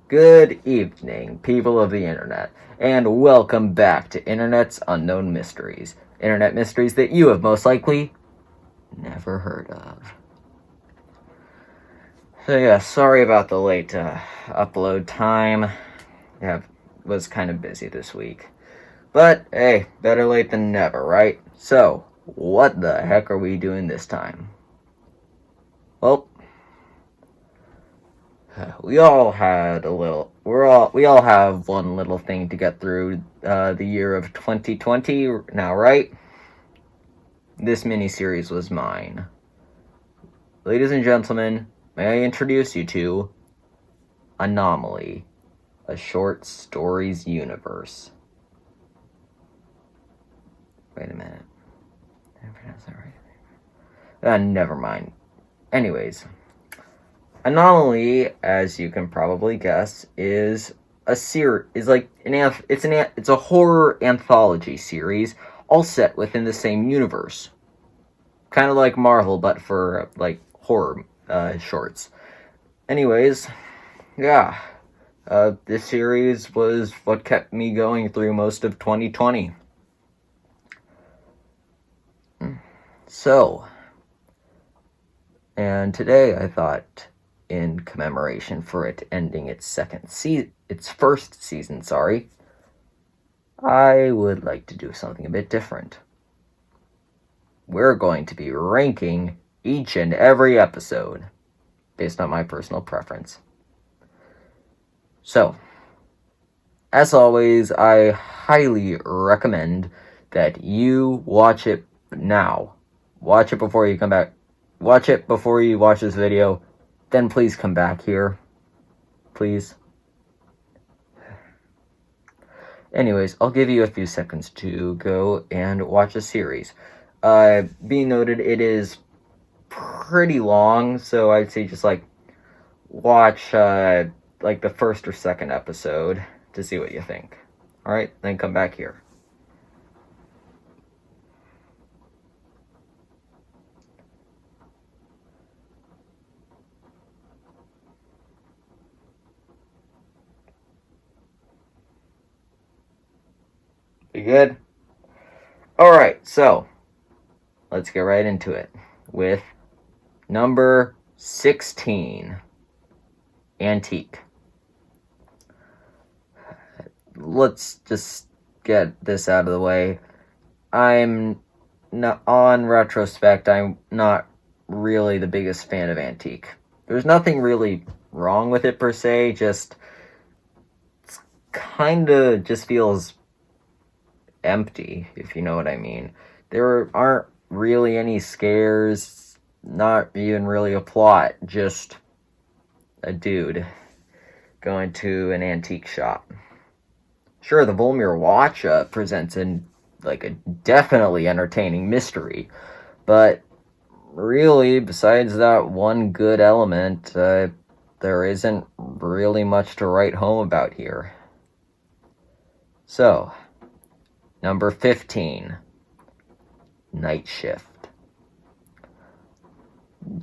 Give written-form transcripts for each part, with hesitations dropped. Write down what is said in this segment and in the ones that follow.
Good evening, people of the internet, and welcome back to Internet's Unknown Mysteries. Internet mysteries that you have most likely never heard of. So yeah, sorry about the late upload time. Was kind of busy this week. But hey, better late than never, right? So, what the heck are we doing this time? Well, we all have one little thing to get through the year of 2020 now, right? This miniseries was mine. Ladies and gentlemen, may I introduce you to Anomaly, a short stories universe. Wait a minute. Did I pronounce that right? Never mind. Anyways, Anomaly, as you can probably guess, is a it's a horror anthology series, all set within the same universe. Kind of like Marvel, but for like horror shorts. Anyways, yeah, this series was what kept me going through most of 2020. So, and today I thought, in commemoration for it ending its first season, I would like to do something a bit different. We're going to be ranking each and every episode based on my personal preference. So, as always, I highly recommend that you watch it now. Watch it before you come back. Watch it before you watch this video. Then please come back here. Please. Anyways, I'll give you a few seconds to go and watch the series. Being noted, it is pretty long, so I'd say just watch the first or second episode to see what you think. Alright, then come back here. You good? Alright, so let's get right into it with number 16, Antique. Let's just get this out of the way. On retrospect, I'm not really the biggest fan of Antique. There's nothing really wrong with it per se, just kinda just feels empty, if you know what I mean. There aren't really any scares, not even really a plot, just a dude going to an antique shop. Sure, the Volmir Watch presents a definitely entertaining mystery, but really, besides that one good element, there isn't really much to write home about here. So, number 15, Night Shift.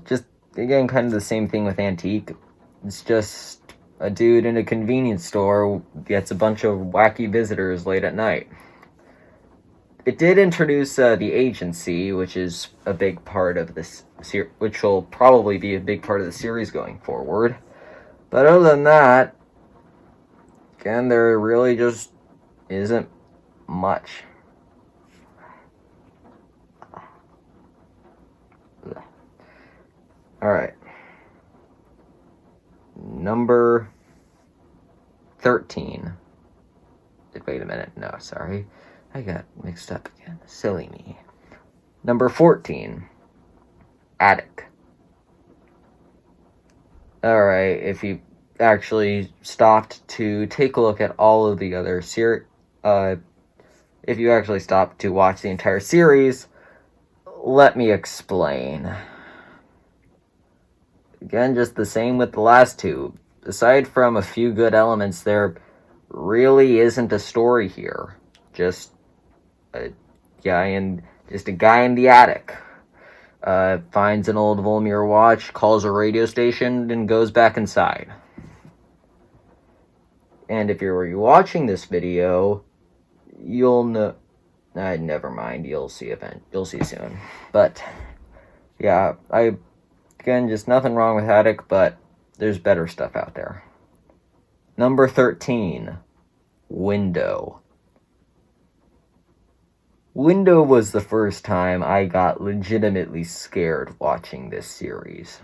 Just, again, kind of the same thing with Antique. It's just a dude in a convenience store gets a bunch of wacky visitors late at night. It did introduce the agency, which is a big part of this which will probably be a big part of the series going forward. But other than that, again, there really just isn't much. Alright. Number 13. Wait a minute. No, sorry. I got mixed up again. Silly me. Number 14. Attic. Alright, if you actually stopped to take a look at all of the other if you actually stopped to watch the entire series, let me explain. Again, just the same with the last two. Aside from a few good elements, there really isn't a story here. Just a guy in the attic. Finds an old Volmir watch, calls a radio station, and goes back inside. And if you're watching this video, you'll know. Never mind. You'll see soon. But yeah, again, just nothing wrong with Haddock, but there's better stuff out there. Number 13, Window. Window was the first time I got legitimately scared watching this series.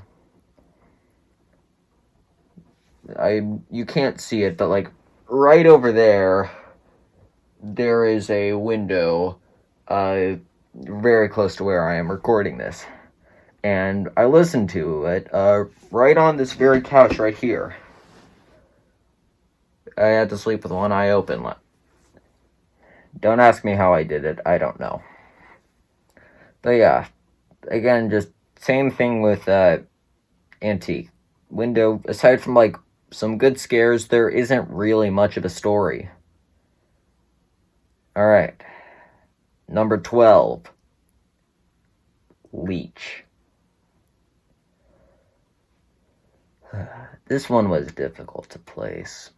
You can't see it, but like right over there is a window very close to where I am recording this. And I listened to it right on this very couch right here. I had to sleep with one eye open. Don't ask me how I did it. I don't know. But yeah, again, just same thing with Antique. Window, aside from like some good scares, there isn't really much of a story. Alright. Number 12. Leech. This one was difficult to place.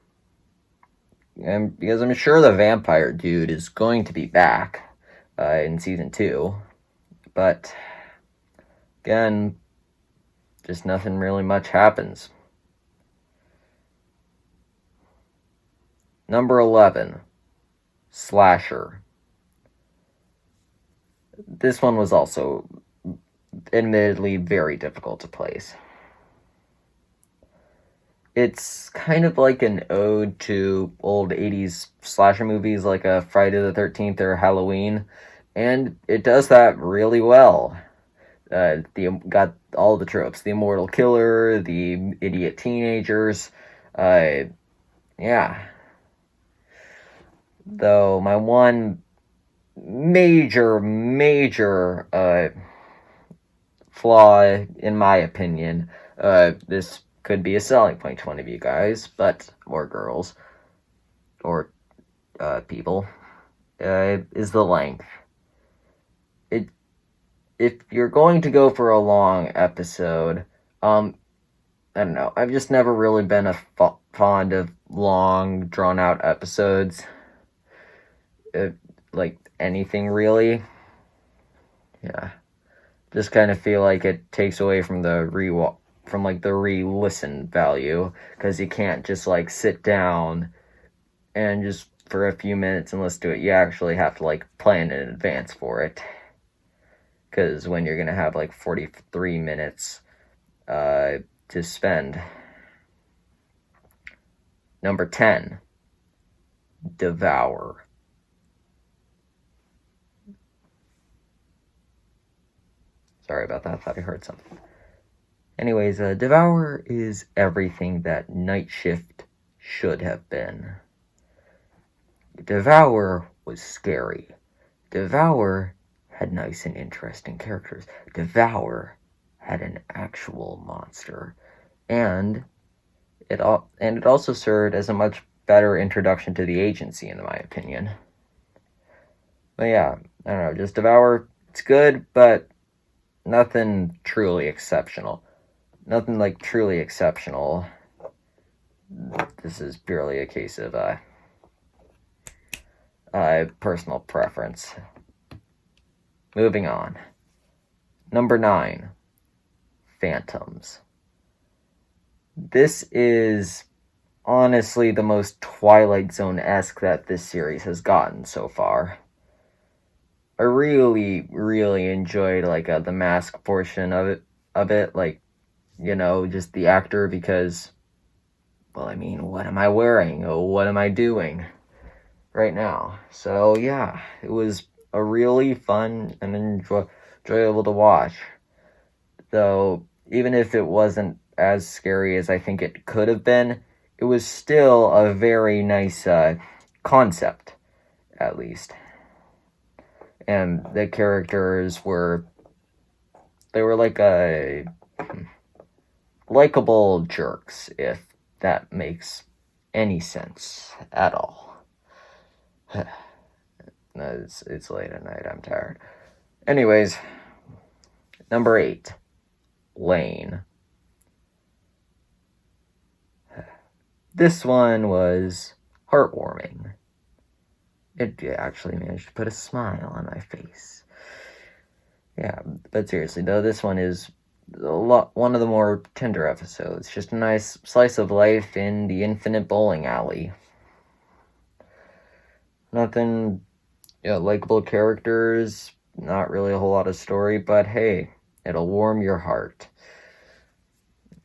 And because I'm sure the vampire dude is going to be back in season 2. But again, just nothing really much happens. Number 11. Slasher. This one was also admittedly very difficult to place. It's kind of like an ode to old 80s slasher movies like a Friday the 13th or Halloween, and it does that really well. Got all the tropes: the immortal killer, the idiot teenagers. Yeah. Though my one major flaw, in my opinion, this could be a selling point to one of you guys, or girls, or people, is the length. If you're going to go for a long episode, I don't know, I've just never really been fond of long, drawn-out episodes. Like anything, really. Yeah. Just kind of feel like it takes away from the re-listen value, because you can't just like sit down and just for a few minutes and listen to it. You actually have to like plan in advance for it, because when you're gonna have like 43 minutes to spend. Number 10, Devour. Sorry about that, I thought I heard something. Anyways, Devour is everything that Night Shift should have been. Devour was scary. Devour had nice and interesting characters. Devour had an actual monster. And it also served as a much better introduction to the agency, in my opinion. But yeah, I don't know, just Devour, it's good, but nothing truly exceptional. Nothing like truly exceptional. This is purely a case of personal preference. Moving on. Number 9, Phantoms. This is honestly the most Twilight Zone-esque that this series has gotten so far. I really, really enjoyed like the mask portion of it, like, you know, just the actor, because, well, I mean, what am I wearing? What am I doing right now? So yeah, it was a really fun and enjoyable to watch. Though, even if it wasn't as scary as I think it could have been, it was still a very nice concept, at least. And the characters were like likable jerks, if that makes any sense at all. It's late at night, I'm tired. Anyways, number 8, Lane. This one was heartwarming. It actually managed to put a smile on my face. Yeah, but seriously, though, this one is one of the more tender episodes. Just a nice slice of life in the infinite bowling alley. Nothing, likable characters, not really a whole lot of story, but hey, it'll warm your heart.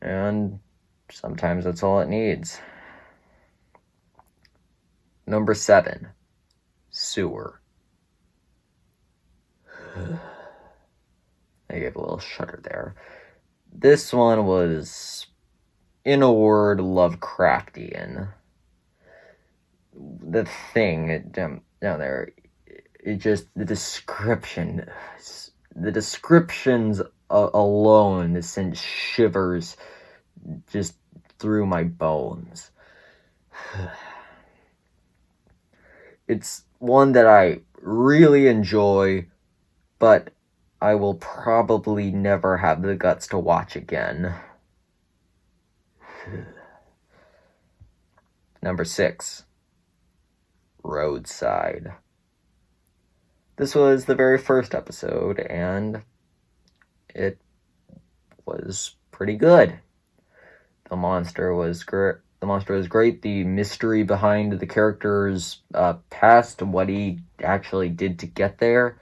And sometimes that's all it needs. Number 7, Sewer. I gave a little shudder there. This one was, in a word, Lovecraftian. The thing down there, it just, the descriptions alone sent shivers just through my bones. It's one that I really enjoy, but I will probably never have the guts to watch again. Number 6, Roadside. This was the very first episode, and it was pretty good. The monster was great. The mystery behind the character's past, what he actually did to get there,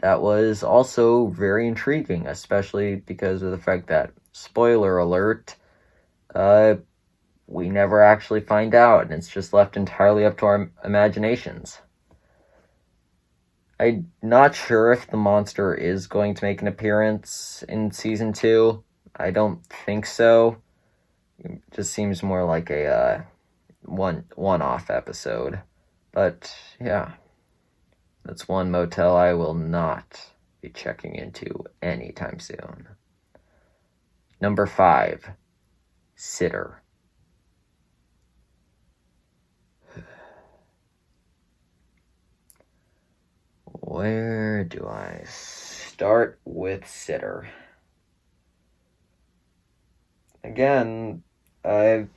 that was also very intriguing, especially because of the fact that, spoiler alert, we never actually find out, and it's just left entirely up to our imaginations. I'm not sure if the monster is going to make an appearance in season 2. I don't think so. It just seems more like a one-off episode. But yeah, that's one motel I will not be checking into anytime soon. Number 5, Sitter. Where do I start with Sitter? Again, it's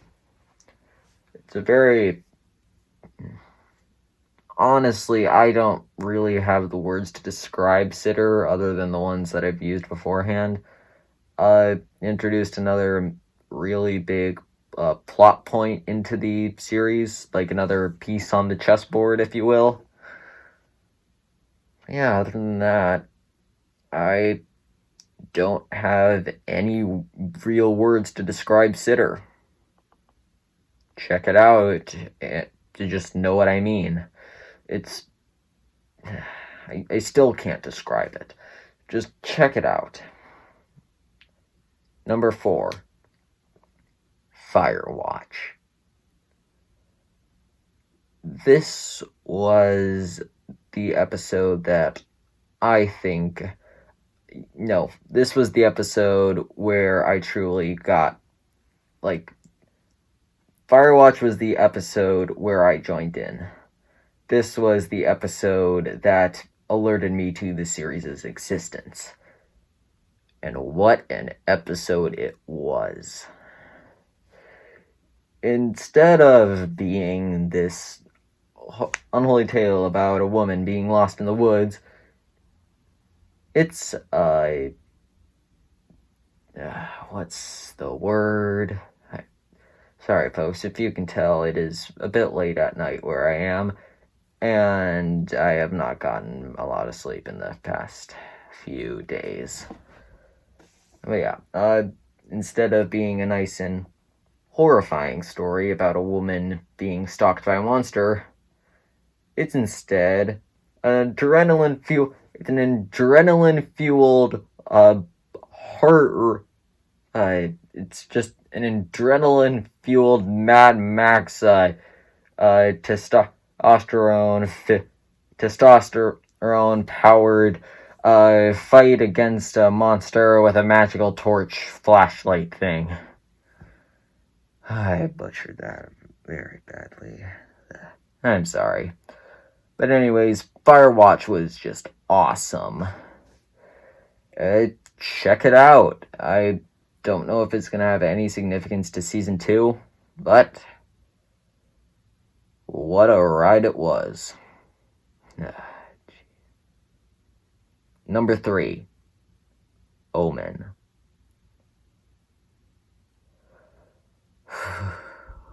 a very... Honestly, I don't really have the words to describe Sitter other than the ones that I've used beforehand. Introduced another really big plot point into the series, like another piece on the chessboard, if you will. Yeah, other than that, I don't have any real words to describe Sitter. Check it out to just know what I mean. It's... I still can't describe it. Just check it out. Number 4, Firewatch. This was the episode that I think... No, this was the episode where I truly got, Firewatch was the episode where I joined in. This was the episode that alerted me to the series' existence. And what an episode it was. Instead of being this unholy tale about a woman being lost in the woods, it's, what's the word? Sorry, folks, if you can tell, it is a bit late at night where I am, and I have not gotten a lot of sleep in the past few days. But yeah, instead of being a nice and horrifying story about a woman being stalked by a monster, it's instead an adrenaline-fueled horror. It's just an adrenaline-fueled Mad Max testosterone-powered fight against a monster with a magical torch flashlight thing. I butchered that very badly. I'm sorry. But anyways, Firewatch was just awesome. Check it out. I don't know if it's going to have any significance to Season 2, but What a ride it was. Number 3, Omen.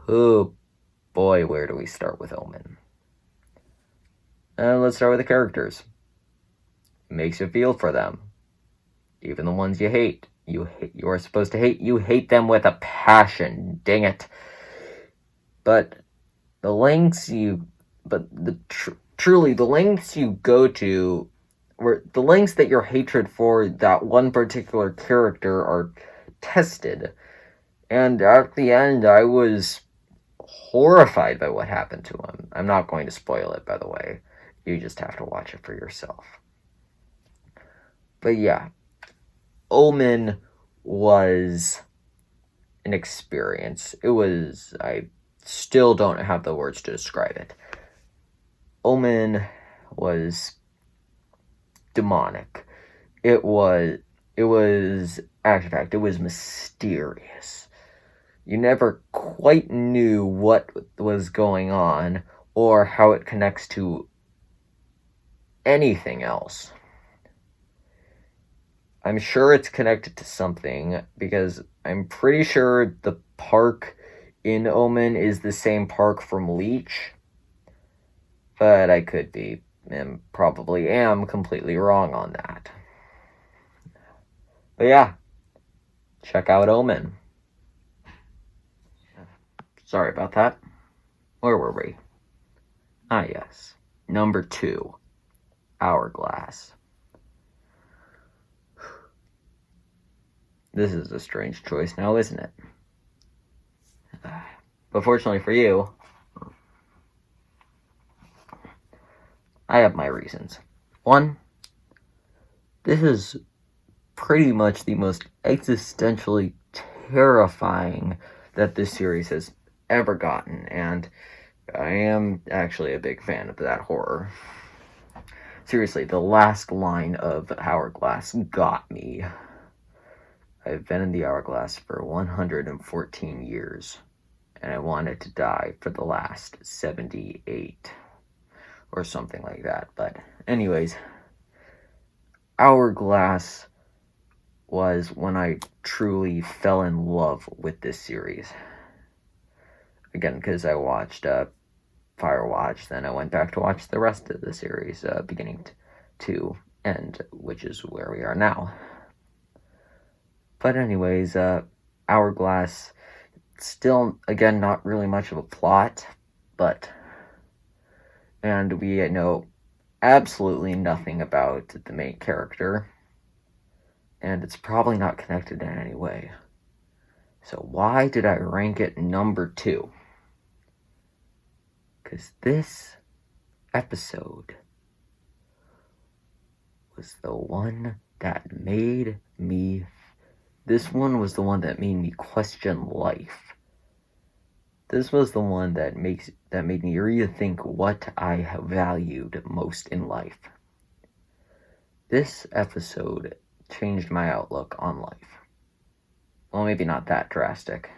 Oh boy, where do we start with Omen? Let's start with the characters. It makes you feel for them. Even the ones you hate. You are supposed to hate. You hate them with a passion. Dang it. But the lengths you... But truly, the lengths you go to... The lengths that your hatred for that one particular character are tested. And at the end, I was horrified by what happened to him. I'm not going to spoil it, by the way. You just have to watch it for yourself. But yeah, Omen was an experience. I still don't have the words to describe it. Omen was demonic. It was action-packed. It was mysterious. You never quite knew what was going on or how it connects to anything else. I'm sure it's connected to something because I'm pretty sure the park in Omen is the same park from Leech. But I could be, and probably am, completely wrong on that. But yeah, check out Omen. Sorry about that. Where were we? Ah, yes. Number 2, Hourglass. This is a strange choice now, isn't it? But fortunately for you, I have my reasons. 1, this is pretty much the most existentially terrifying that this series has ever gotten, and I am actually a big fan of that horror. Seriously, the last line of Hourglass got me. I've been in the Hourglass for 114 years, and I wanted to die for the last 78, or something like that. But anyways, Hourglass was when I truly fell in love with this series. Again, because I watched Firewatch, then I went back to watch the rest of the series, beginning to end, which is where we are now. But anyways, Hourglass, still, again, not really much of a plot, and we know absolutely nothing about the main character, and it's probably not connected in any way. So why did I rank it number 2? Because this episode was the one that made me... This one was the one that made me question life. This was the one that made me rethink what I have valued most in life. This episode changed my outlook on life. Well, maybe not that drastic,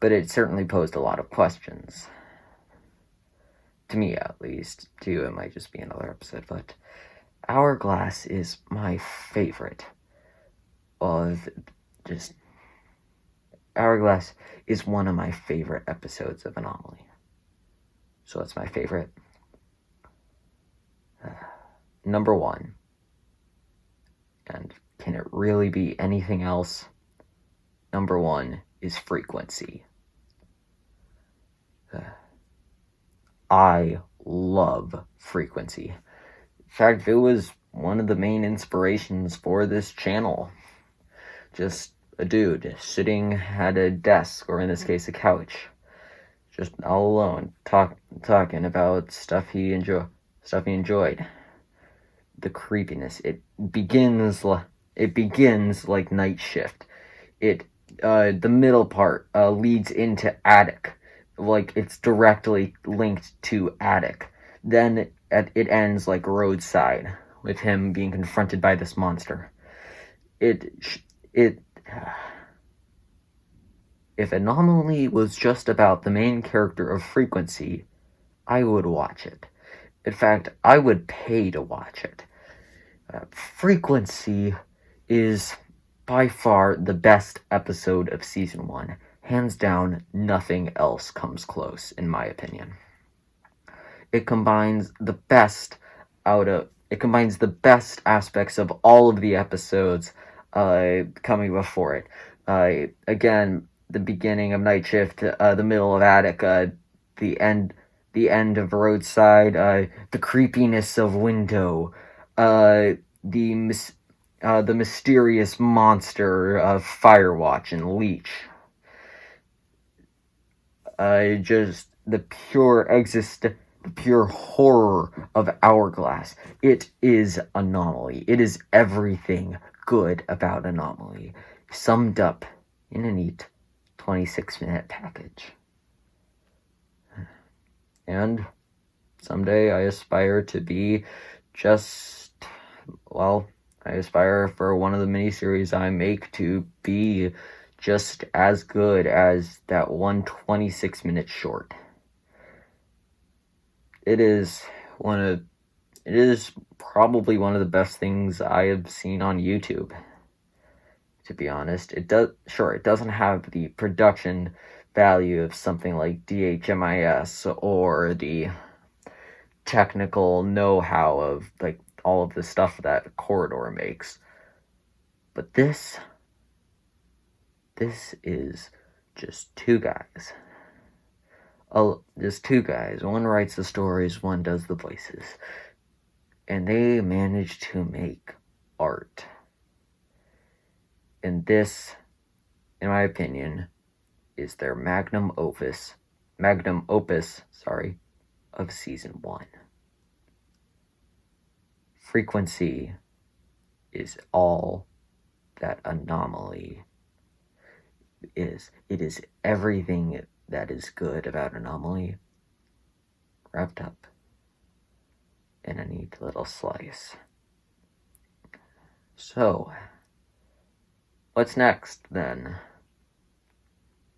but it certainly posed a lot of questions. To me, at least. To you, it might just be another episode, but Hourglass is my favorite of just... Hourglass is one of my favorite episodes of Anomaly. So it's my favorite. Number 1. And can it really be anything else? Number 1 is Frequency. I love Frequency. In fact, it was one of the main inspirations for this channel. Just a dude sitting at a desk, or in this case, a couch, just all alone, talking about stuff he enjoyed. The creepiness. It begins like Night Shift. The middle part leads into Attic, like it's directly linked to Attic. Then it ends like Roadside, with him being confronted by this monster. If Anomaly was just about the main character of Frequency, I would watch it. In fact, I would pay to watch it. Frequency is by far the best episode of season 1. Hands down, nothing else comes close, in my opinion. It combines the best aspects of all of the episodes coming before it. Again, the beginning of Night Shift, the middle of Attic, the end of Roadside, the creepiness of Window, the mysterious monster of Firewatch and Leech. Just the pure horror of Hourglass. It is Anomaly. It is everything good about Anomaly, summed up in a neat 26-minute package. And someday I aspire to be I aspire for one of the miniseries I make to be just as good as that one 26-minute short. It is probably one of the best things I have seen on YouTube, to be honest. It doesn't have the production value of something like DHMIS or the technical know-how of like all of the stuff that Corridor makes. But this is just two guys. Just two guys. One writes the stories, one does the voices. And they manage to make art. And this, in my opinion, is their magnum opus, of season 1. Frequency is all that Anomaly is. It is everything that is good about Anomaly wrapped up in a neat little slice. So, what's next then?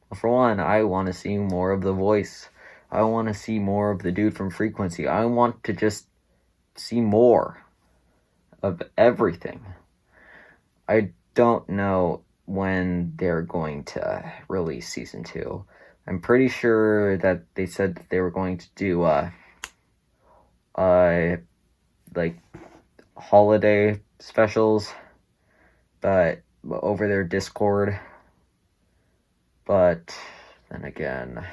Well, for one, I want to see more of the voice. I want to see more of the dude from Frequency. I want to just see more of everything. I don't know when they're going to release season 2. I'm pretty sure that they said that they were going to do like holiday specials, but over their Discord. But then again,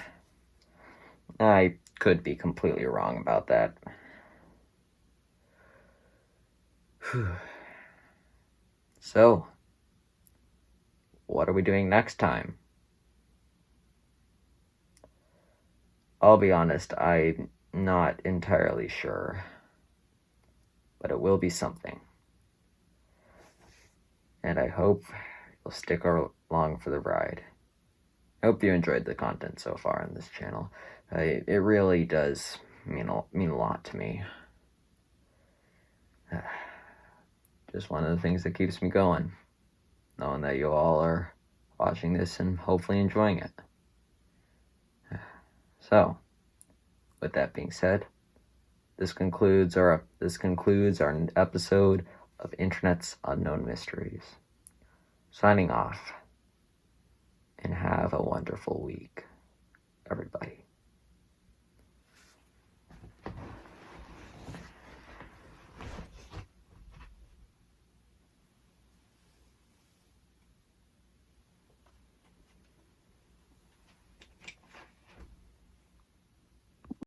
I could be completely wrong about that. So, what are we doing next time? I'll be honest, I'm not entirely sure. But it will be something. And I hope you'll stick along for the ride. I hope you enjoyed the content so far on this channel. It really does mean a lot to me. Just one of the things that keeps me going, knowing that you all are watching this and hopefully enjoying it. So, with that being said, this concludes our episode of Internet's Unknown Mysteries. Signing off, and have a wonderful week, everybody.